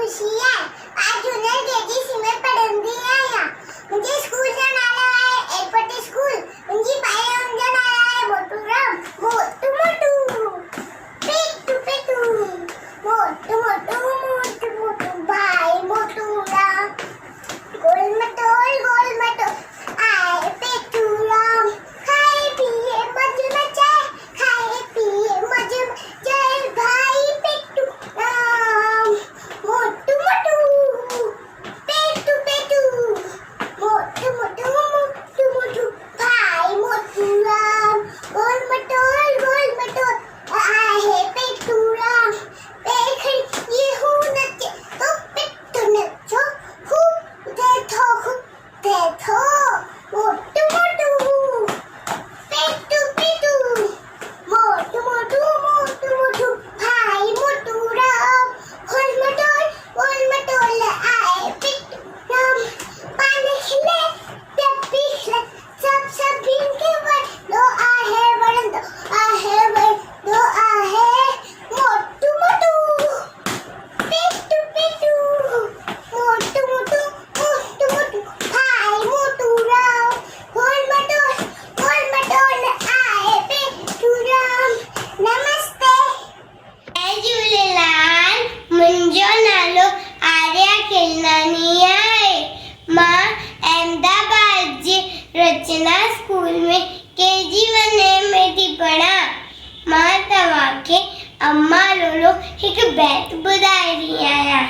खुशी है। आज जूनियर केजीसी में पढ़ंदी आया। मुझे स्कूल जाना है एयरपोर्ट स्कूल। मुझे पाया उनका नाम है मोटू राम मोटू मोटू पेटू पेटू मोटू मोटू मोटू मोटू भाई मोटू राम गोल मटोल आए पेटू राम खाए पिए मजे मचाए खाए पिए मजे मचाए भाई पेटू राम मोटू मोटू पेटू पेटू मोटू मोटू मोटू मोटू भाई मोटू राम गोल मटोल आए पेटू राम देखिए ये हूँ नचे तो पेटू नचो खूब देखो मोटू मोटू पेटू पेटू मोटू मोटू मोटू मोटू भाई मोटू राम गोल मटोल आए पेटू राम पानी खिले टप्पी खिले सब भीम के वर दो आहे वरन दो आहे वर दो आहे मोटू मोटू पेटू पेटू मोटू मोटू मोटू मोटू भाई मोटू राम गोल मटोल आए पेटू राम नमस्ते जय झूलेलाल मुंहिंजो नालो आर्या खिलनानी आहे। मां अहमदाबाद जे रचना स्कूल में केजी 1 में थी पढ़ा। मां तव्हांखे अम्मा लोलो हिकु बैत ॿुधाए रही आहियां।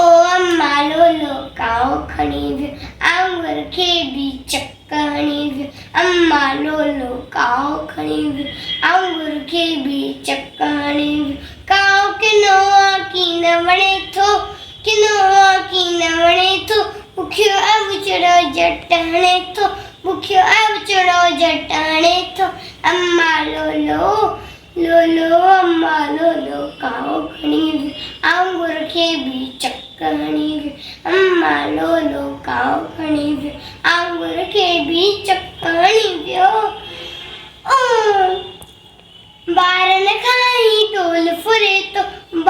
ओ अम्मा लोलो काओ खणी वियो आंगुर खे बि चक हणी वियो। अम्मा लोलो काओ खणी वियो आंगुर खे बि चक हणी वियो। काओ किनो की न वणे थो किनो की न वणे थो बुखियो अवचड़ो जट हणे थो बुखियो अवचड़ो जट हणे थो। अम्मा लोलो लोलो अम्मा लोलो काओ खणी वियो आंगुर खे बि चक हणी वियो। अम्मा लोलो काओ खणी वियो आंगुर खे बि चक हणी वियो। ॿारनि खाई टोल फुरे तो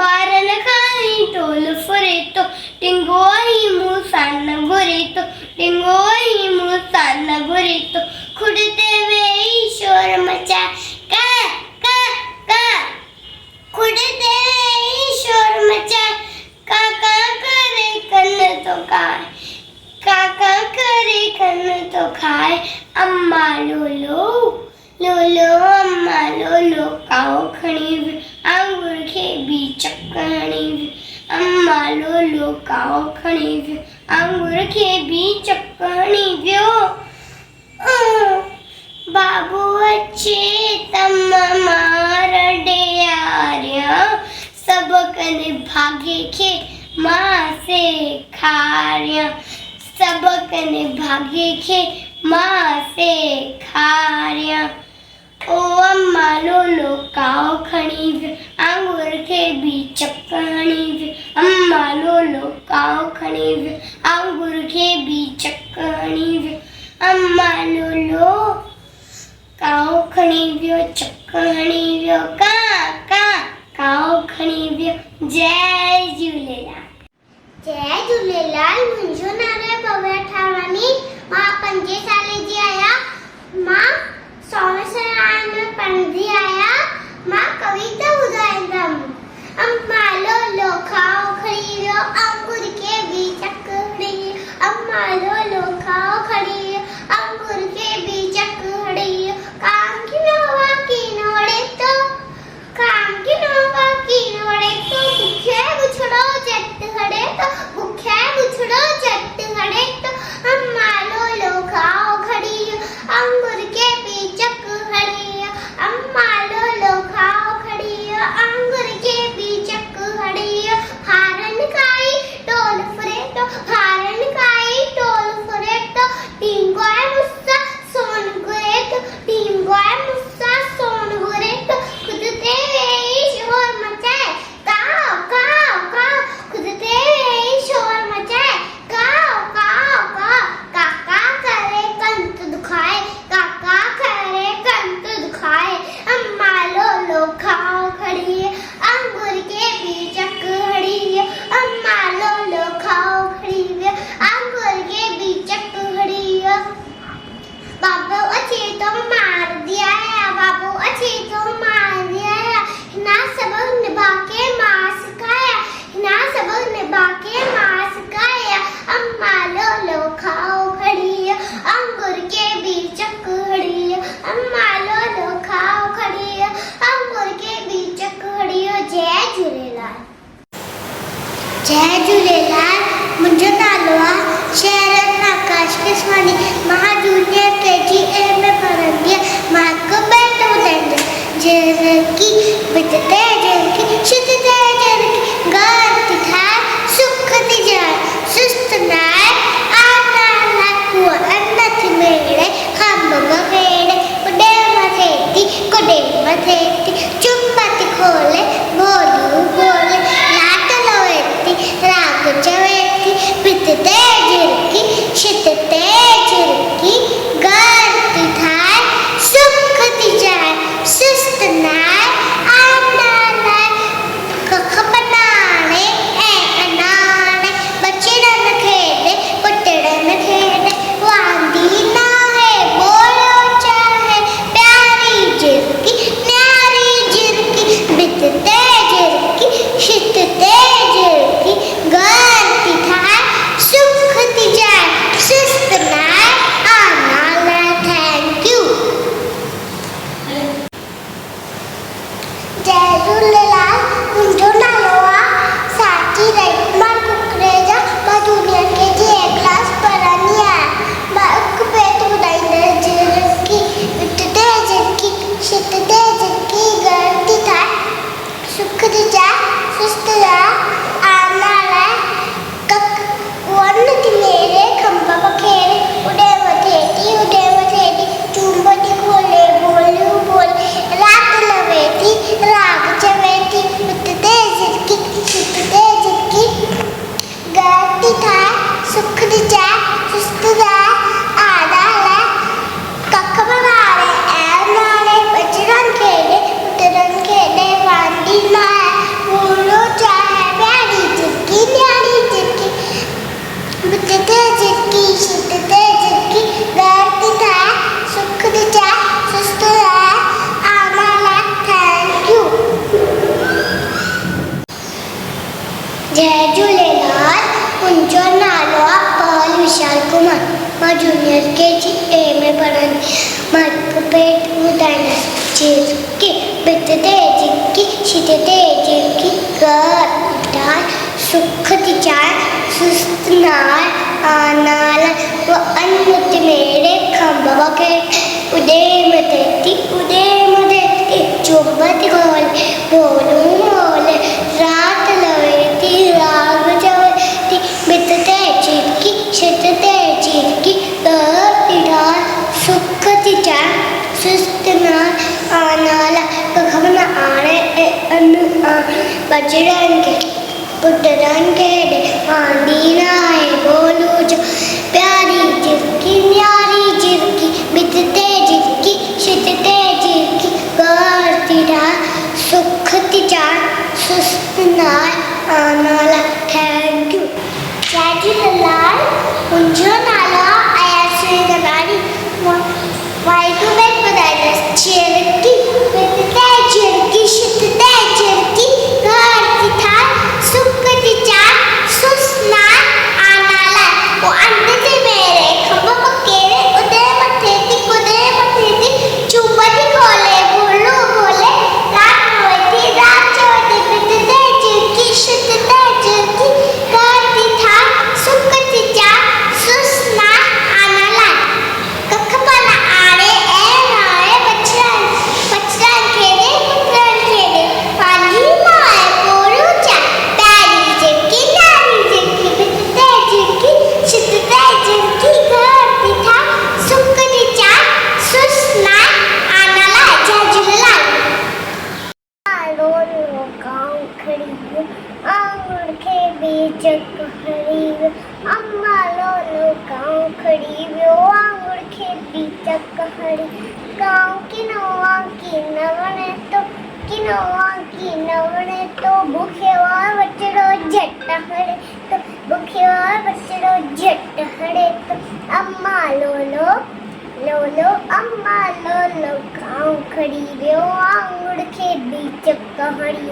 ॿारनि खाई टोल फुरे तो टिंगो ही मुंह सान घुरे तो टिंगो ही मुंह सान घुरे तो खुड ते वेही शोर मचा का का का खुड ते वेही शोर मचा काका करे कन तो खाए काका करे कन तो खाए। अम्मा लोलो लोलो अम्मा लोलो काओ खणी वियो आंगुर खे बि चक हणी वियो। अम्मा लोलो काओ खणी वियो आंगुर खे बि चक हणी वियो। बाबू अचे त मार ॾियारियां सबकनि भागे खे मां सेखारियां सबकनि भागे खे मां सेखारियां। ओ अम्मा लोलो काओ खणी वियो आंगुर खे बि चक हणी वियो। अम्मा लोलो काओ खणी वियो आंगुर खे बि चक हणी वियो। अम्मा लोलो काओ खणी वियो चक हणी वियो का का काओ खणी वियो। जय झूलेलाल मुंहिंजो नालो आहे भव्या ठावानी। मां 5 साल जी आहियां। मां सोमसराय में पढ़ंदी आहियां। मां कविता ॿुधाईंदमि। अम्मा लोलो काओ खणी वियो आंगुर खे बि चक हणी वियो। अम्मा लोलो काओ खणी वियो आंगुर खे बि चक हणी वियो। काम किनो वणे तो काम किनो वणे तो बुखे बुछड़ो जट हणे तो बुखे बुछड़ो जट हणे तो। अम्मा लोलो काओ खणी वियो आंगुर खे बि चक हणी वियो। अम्मा लोलो काओ खणी वियो जय झूलेलाल। मुंहिंजो नालो आहे शहरन आकाश केसवानी। मां जूनियर KG A में पढ़ंदी आहियां। मां हिकु बैत ॿुधाईंदसि। जिनकी बितते जिनकी छितते जिनकी घर थी ठाहे सुख थी जाए सुस्त न आहे आना लाइ उहा अन्न थी मेड़े खंभ बखेड़े कुॾे मथे थी कुॾे मथे थी चुप थी खोले बोलियूं बोले लाट लोए थी राग चवे थी बितते जिनकी छितते जिनकी घर थी ठाहे सुख थी जाए सुस्त न आहे आना लाइ कख बनाणे ऐं अनाणे बचड़न खेॾे पुटड़न खेॾे वांदी न आहे बोलो चाहे प्यारी जिनकी न्यारी जिनकी बितते जिनकी छितते जिनकी घर थी ठाहे सुख थी जाए सुस्त न आहे आना लाइ। Thank you. जय झूलेलाल। मुंहिंजो नालो आहे साची रहीमा कुकरेजा। मां जूनियर KG A क्लास पढ़ंदी आहियां। मां हिकु बैत ॿुधाईंदसि। जिनकी बितते जिनकी छितते जिनकी घर थी ठाहे सुख थी जाए सुस्त न आहे आना लाइ कख वन थी मेरे खंभ बखेड़े उॾे मथे थी चुंब थी खोले बोलियूं बोले रात लवे थी राग चवे थी बितते जिनकी छितते जिनकी घर थी ठाहे सुख थी जाए सुस्त न आहे आना लाइ कख बनाणे ऐं नाणे बचड़न खेॾे पुटड़न खेॾे वांदी न आहे बोलो चाहे प्यारी जिनकी न्यारी जिनकी बितते जिनकी छितते जिनकी घर थी ठाहे सुख थी जाए सुस्त न आहे आना लाइ। Thank you. जय झूलेलाल। मुंहिंजो नालो आहे पहल विशाल कुमार। मां जूनियर KG A में पढ़ंदी। मां हिकु बैत ॿुधाईंदसि। जिनकी बितते जिनकी छितते जिनकी घर थी ठाहे सुख थी जाए सुस्त न आहे आना लाइ उहा अन्न थी मेरे खंभ बखेड़े उॾे मथे थी चुभ थी खोले बोलूं बोले रात लवे थी राग चवे थी बितते जिनकी छितते जिनकी घर थी ठाहे सुख थी जाए सुस्त न आहे आना लाइ कख बनाणे ऐं बचड़न खे पुटड़न खेॾे वांदी न आहे बोलो जो प्यारी जिनकी न्यारी जिनकी बितते जिनकी छितते जिनकी घर थी ठाहे सुख थी जाए सुस्त न आहे आना लाइ। Thank you. जय झूलेलाल। मुंहिंजो नालो आहे अयाश्री गनानी। मां हिकु बैत ॿुधाईंदसि। जिनकी बितते जिनकी छितते जिनकी घर थी ठाहे सुख थी जाए सुस्त न आहे आना लाइ उहा अन्न थी मेरे खंभ बखेड़े उॾे मथे थी चुंब थी खोले बोलो बोले रात लवे थी राग चवे थी बितते जिनकी छितते जिनकी घर थी ठाहे सुख थी जाए सुस्त न आहे आना लाइ कख बनाणे ऐं नाणे बचड़न खेॾे पुटड़न खेॾे वांदी न आहे बोलो चाहे प्यारी जिनकी न्यारी जिनकी बितते जिनकी छितते जिनकी घर थी ठाहे सुख थी जाए सुस्त न आहे आना लाइ। जय झूलेलाल। गाँव खड़ी आंगुर के बीच हरी अम्मा लोलो गाँव खड़ी आंगुर के बीच हरी गाँव की नवणे तो भूखेवा बचड़ो झट हड़े तो भूखेवा बचड़ो झट हड़े तो अम्मा लोलो लोलो अम्मा लोलो गाँव खड़ी आंगुर के बीच हरी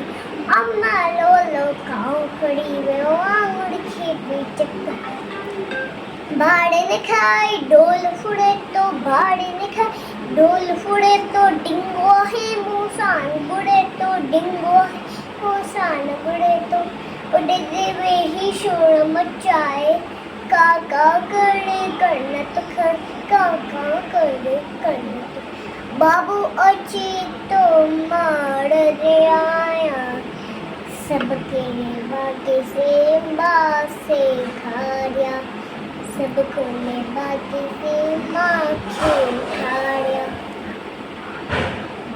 अम्मा लोलो गाँव खड़ी आंगुर के बीच भाड़े ने खाई डोल फुड़े तो भाड़े ने खाई डोल फुड़े तो डिंगो है मूसान बुड़े तो डिंगो है मूसान बुड़े तो उड़े वे शोर मचाए, काका करे करनत खर, काका करे करनत। बाबू अच्छी तो मार दे आया, सबके बागे से बासे खाया, सबको ने बागे से माखे खाया।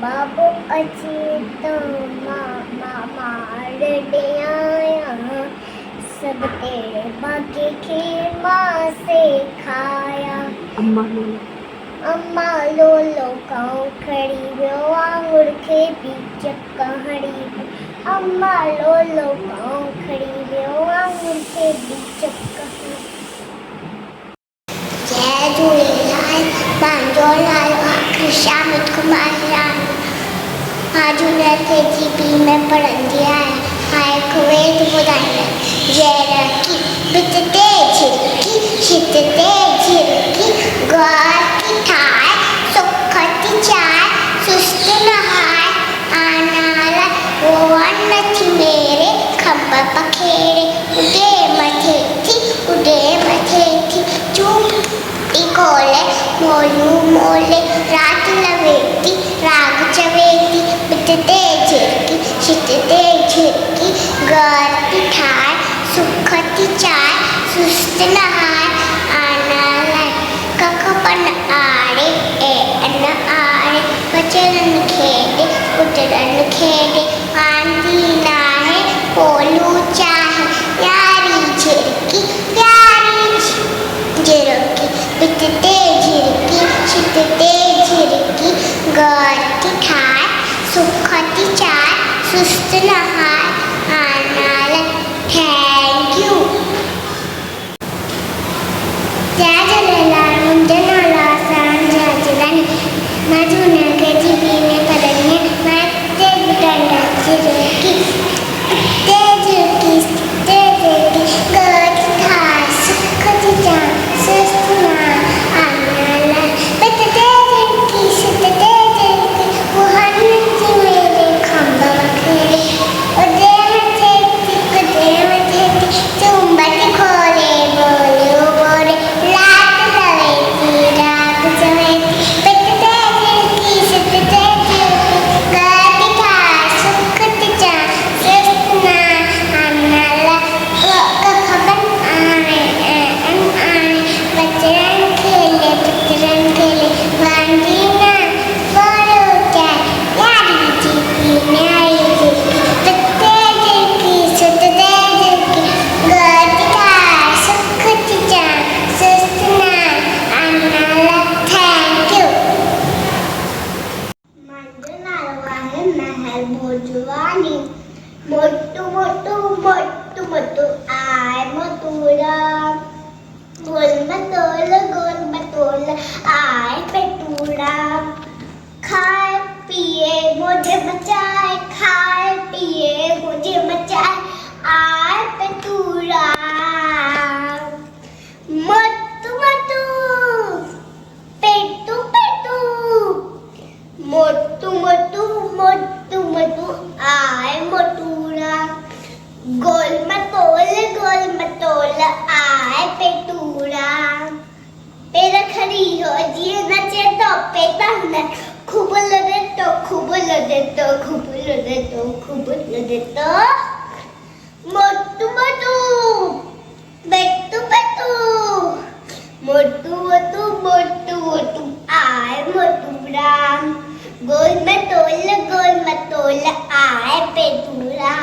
बाबू अच्छी तो मार दे आया, सब तेरे बागे के माँ से खाया। अम्मा लो गाँव खड़ी वो आंगुर के बीच कहड़ी, अम्मा लो गाँव खड़ी वो आंगुर के बीच कहड़ी। जय झूलेलाल, मांजो लाल आखिर शामित कुमार आज उन्हें KGP में पढ़ंदी आया, हाय कुवेत बुधाई जय रखी बितते झिरकी छितते झिरकी, गौर की ठाय सुखती चाय, सुस्त नहाय आनाला वो अन्नथी मेरे खंबा पखेरे, उडे मथे थी चूप इकोले मोलू मोले, रात लवेती राग चवेती, बितते झिरकी छितते झिरकी, गौर की ठाय सुखती चाय, सुस्त नहाय आनाला कखपन आड़े ए अन्न आड़े, बचरन खेदे उतरन खेदे, आंधी नाहे पोलू चाहे, यारी झिरकी प्यारी झिरकी, बितते झिरकी छितते झिरकी, गौर की ठाय सुखती चाय, सुस्त नहाय आनाला। Thank you. जय झूलेलाल, मुंहिंजो नालो आसान जाजलानी, मां जूनागढ़ KGP में पढ़ंदी आहियां। मां हिते ॿुधाईंदसि झिरकी ते झिरकी गौर की ठाय सुखती चाय, सुस्त नहाय आनाला, बितते झिरकी छितते झिरकी, वो अन्नथी मेरे खंबा पखेरे, उडे मथे थी चुंबक खोले बोलो बोले, रात लवेती राग चवेती, बितते झिरकी छितते झिरकी, गौर की ठाय सुखती चाय, सुस्त नहाय आनाला, कखपन आड़े ए अन्न आड़े, बचरन खेले वांदी ना बोलो चाय, यारी झिरकी न्यारी झिरकी, बितते झिरकी छितते झिरकी, गौर की ठाय सुखती चाय, सुस्त नहाय आनाला। Thank you. मुंहिंजो नालो आहे महल भोजवानी, मोटू मोटू मोटू मोटू आए मथुरा, गोल मटोल आए पेटूरा, खाए पिए मुझे बचाए, खाए पिए मुझे बचाए, आए पेटूरा। मोटू मोटू पेटू पेटू, मोटू मोटू मोटू मोटू आए मोटूरा, गोल मटोल आए पेटूरा। पेड़ खड़ी हो जिए नचे तो पेटा न खूब लदे तो खूब लदे तो खूब लदे तो खूब लदे तो, मोटू मोटू पेटू पेटू, मोटू मोटू मोटू मोटू आए मोटूरा, गोल मटोल आए पेटूरा।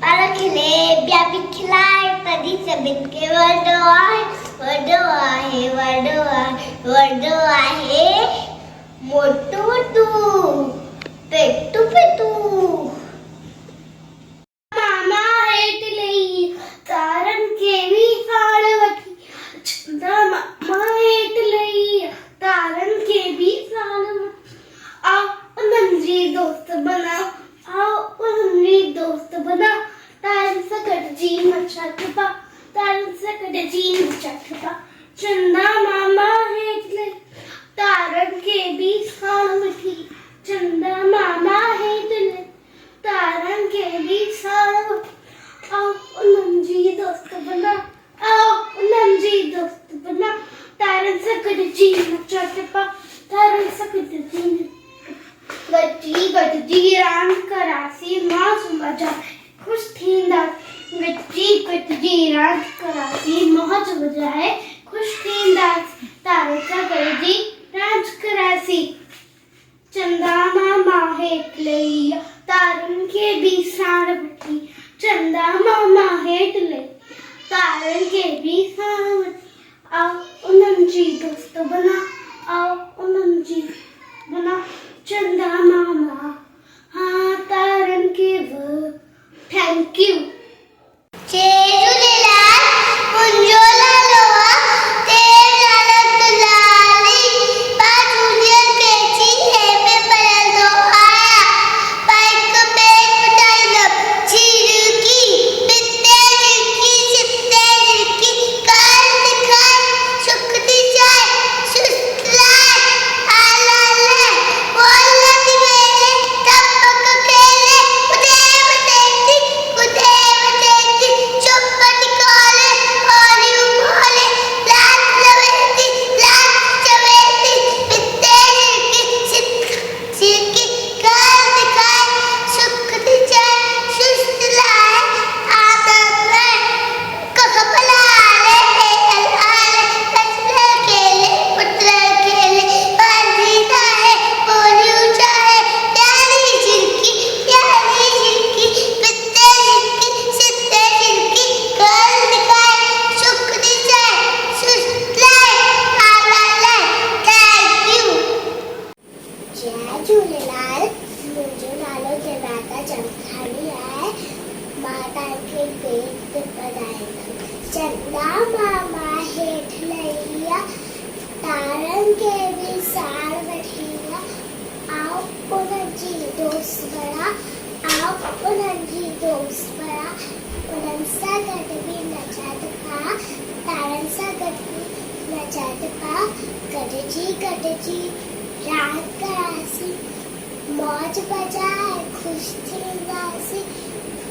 पारा खिले ब्या भी खिलाए तभी सबिन के वर्डो आए मोटू मोटू पेटू पेटू। मामा हेठ लई तारन के भी फाड़ वठी, चंदा मामा हेठ लई तारन के भी फाड़ वठी, आओ नंजी दोस्त बना, आओ नंजी दोस्त बना, तारन सकट जी मचटपा, तारन सकट जी मचटपा, चंदा मामा हेठ लई तारन के भी फाड़ वठी, चंदा मामा खुश थींदा गॾिजी गॾिजी रांदि करासीं मौज वॼाए खुश थींदासीं तारनि सां गॾिजी रांदि करासीं चंदा मामा हेठि लही तारनि खे बि साण वठी चंदा मामा हेठि लही तारनि खे बि साण वठी आओ उन्हनि जी दोस्त बना आओ उन्हनि जी बना चंदा मामा हाँ तारनि खे बि थैंक यू जय झूलेलाल मुंहिंजो नालो आहे तेज लाली मां जूनियर केजी में पढ़ंदो आहियां बाइक में ॿुधाईंदमि झिरकी पिते झिरकी चिते झिरकी काल दिखाए सुख दी जाए सुस्त लाए आला ले बोलती मेरे तपक खेले कुदे बतेती चुप्पट काले हौली उबाले लात लवेती लात चवेती पिते झिरकी काल दिखाए सुख दी जाए सुस्त लाए आदत ले कख पलाले आले तसले खेले पुत्र खेले बंदीदा है बोली ऊंचाए प्यारी झिरकी पिते झिरकी सिते झिरकी काल दिखाए सुख दी जाए सुस्त लाए आला ले थैंक यू जय झूलेलाल मुंहिंजो नालो जनाता चमथाणी आहे मां तव्हांखे गीत ॿुधाईंदमि चंदा मामा हेठि लही तारनि खे बि साण वठी आओ उन्हनि जी दोस्त बणा आओ उन्हनि जी दोस्त बणा उन्हनि सां गॾु बि नचंद पा तारनि सां गॾु बि नचंद पा गॾिजी गॾिजी रांदि करासीं मौज बजाए खुश थींदासीं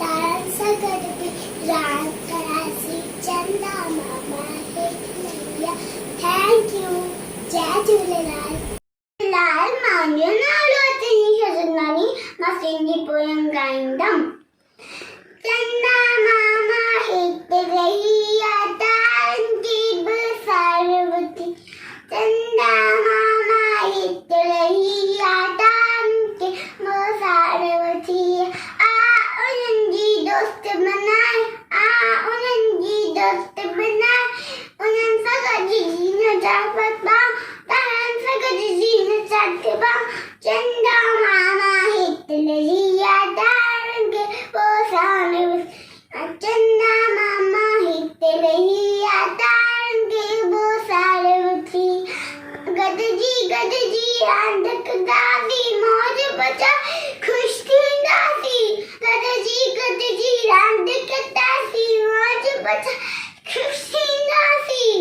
तारनि सां गॾु बि रांदि करासीं चंदा मामा हेठि लही थैंक यू जय झूलेलाल लाल मुंहिंजो नालो आहे तनीषा चंदानी मां सिंधी पोयम ॻाईंदमि चंदा मामा हेठि लही तारनि खे बि साण वठी चंदा मामा हेठि लही तारनि खे बि साण वठी उन्हनि जी दोस्त बनाए उन्हनि जी दोस्त बनाए उन्हनि सां गॾिजी नचां तारनि सां गॾिजी नचां चंदा मामा हेठि लही तारनि खे पोइ साण चंदा मामा हेठि लही तारनि खे पोइ साण वठी गॾिजी गॾिजी रांदि कंदासीं मौज बचाए खुश थींदासीं गॾिजी गॾिजी रांदि कंदासीं मौज बचाए खुश थींदासीं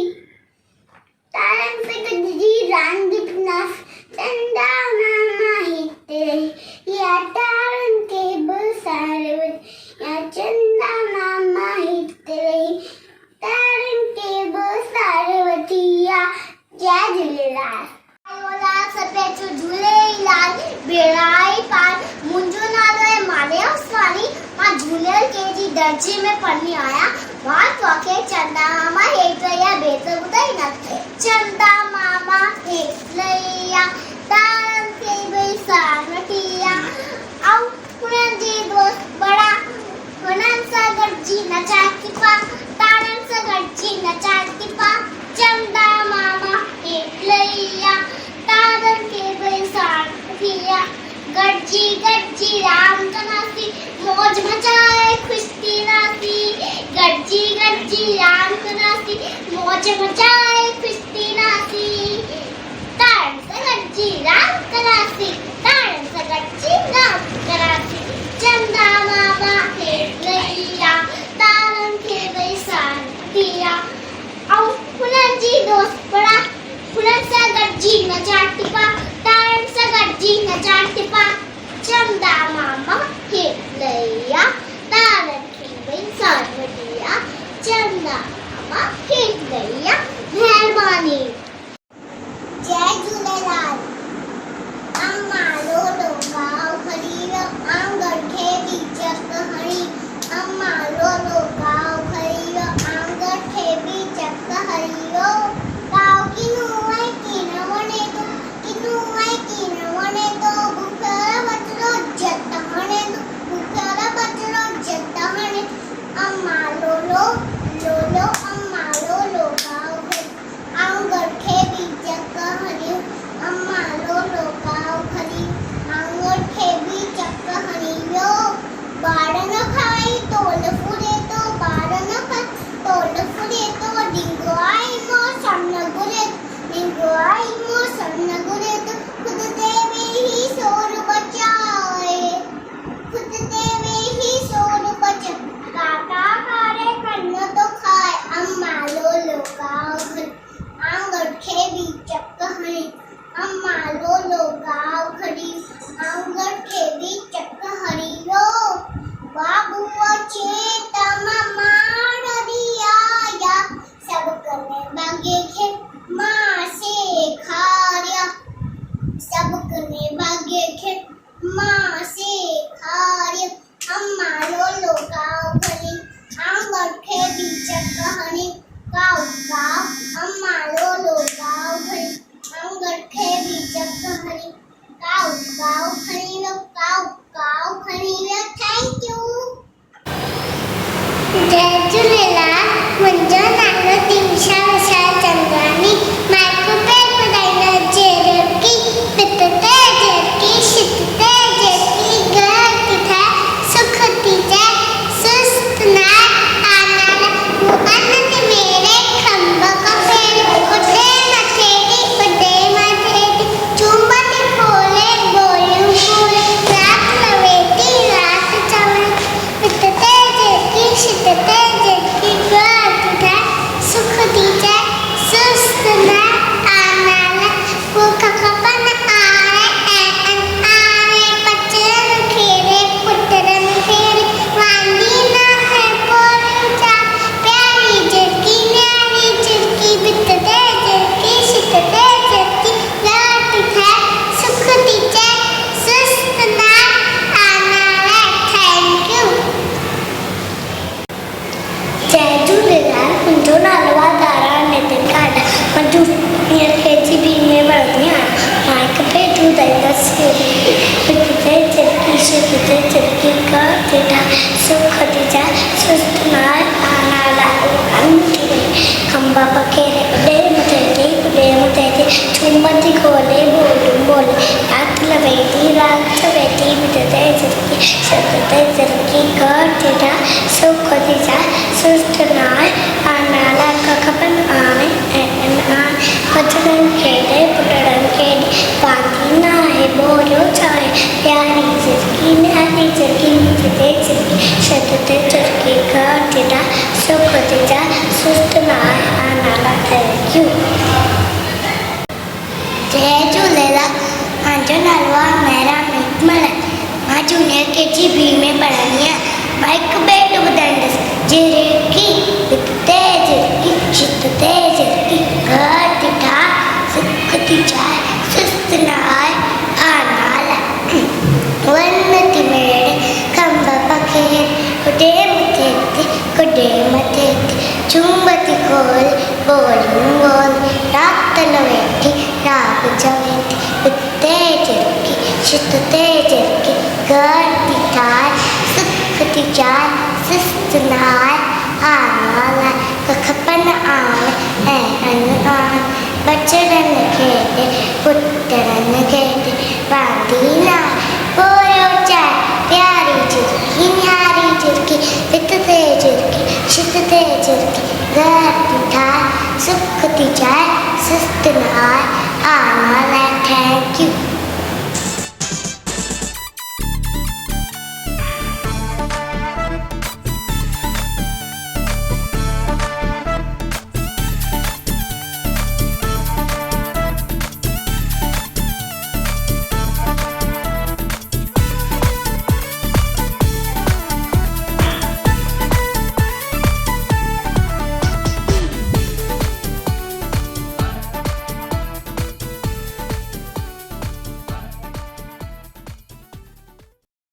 तारनि सां गॾिजी रांदि कंदासीं चंदा मामा हेठि लही तारनि खे बि साण वठी चंदा मामा हेठि लही तारनि खे बि साण वठी जय झूलेलाल सभु झूलेलाल बेड़ाई पार मुंहिंजो नालो आहे मानिया उसवानी मां जूनियर केजी दर्जे में पढ़ंदी आहियां मां तव्हांखे चंदा मामा हेठि लही बेत ॿुधाईंदमि चंदा मामा हेठि लही तारनि खे बि साण वठी ऐं उन्हनि जी दोस्त बड़ा उन्हनि सां गॾिजी नचां थी पा तारनि सां गॾिजी नचां थी पा चंदा मामा हेठि लही तारनि खे बि साण वठी गॾिजी गॾिजी रांदि कंदासीं मौज मचाए खुश थींदासीं गॾिजी गॾिजी रांदि कंदासीं मौज मचाए खुश थींदासीं तारनि सां गॾिजी रांदि कंदासीं तारनि सां गॾिजी रांदि कंदासीं चंदा मामा हेठि लही तारनि खे बि साण वठी ऐं उन्हनि जी दोस्त बड़ा उन्हनि सां गॾिजी नचां थी पा तारनि सां गॾिजी नचां थी पा चंदा मामा हेठि लही पहुंचे तमाम दिया सब करने बागे खे माँ से खारिया सब करने बागे खे माँ से खारिया अम्मा लो गाँव भरी आंगन के बीच कहानी गाँव गाँव अम्मा लो गाँव भरी आंगन के बीच कहानी गाँव गाँव खरी लो गाँव गाँव खरी लो थैंक यू जय झूलेलाल मुंहिंजो नालो दिशा विशाल चंदवानी माइको पे ॿुधाईंदा जेरकी पित ते जेरकी शित ते जेरकी घर किथे सुख थी जाए सुस्त ना आनाल मुअनत मेरे खंभ का पेड़ उड़े मथेरी उड़े मथेरी चुंबत खोले बोलियूं बोले रात लवेटी रात चवण पित ते जेरकी शित ते जेरकी घर किथे सुख थी जाए सुस्त ना आनाल भूख खपन आरे आरे बच्चन खेरे पुत्रन खेरे वांदी ना है पोरुचा प्यारी झिरकी न्यारी झिरकी बित दे झिरकी शित दे झिरकी लाट है सुख दी जाए सुस्त ना आनाल थैंक यू जय झूलेलाल मुंहिंजो नालो आहे दारा नितिन कांडा मां जूनियर KGB में पढ़ंदी आहियां मां हिकु भेट ॿुधाईंदसि पित ते झिरकी शित ते झिरकी घर तेठा सुख थी जाए सुस्त ना आनाला खंभ पखेरे उड़े मथेरी चुंबती खोले बोलूं बोले रात लवेटी रात सवेटी पित ते झिरकी शित ते झिरकी घर तेठा सुख थी जाए सुस्त ना आनाला खपन आने बचड़न खेड़े पुटड़न खेड़े बांधी ना है बोलो चाहे प्यारी झिरकी न्यारी झिरकी मिठते झिरकी शतते झिरकी घर तेरा सुख तेरा सुस्त ना आनाला थैंक यू जय झूलेलाल मुंहिंजो नालो आहे मेरा मितमल मां जूनियर KGB में पढ़ंदी आहियां मां हिकु भेट ॿुधाईंदसि झिरकी पित ते झिरकी शित ते झिरकी घर तेठा सुख थी जाए सुस्त ना आनाल वन्नति मेरे खंभ पखेरे उड़े मथेरी चुंबती खोल बोलियूं बोल रात लवेटी रात जवेटी पित ते झिरकी शित ते झिरकी घर तेठा सुख थी जाए सुस्त ना आनाल खपन आने बचड़न खेड़े पुटरन खेड़े बांधी ना बोलो चाहे प्यारी झिरकी न्यारी झिरकी पित ते झिरकी शित ते झिरकी घर तेठा सुख थी जाए सुस्त ना आनाल थैंक यू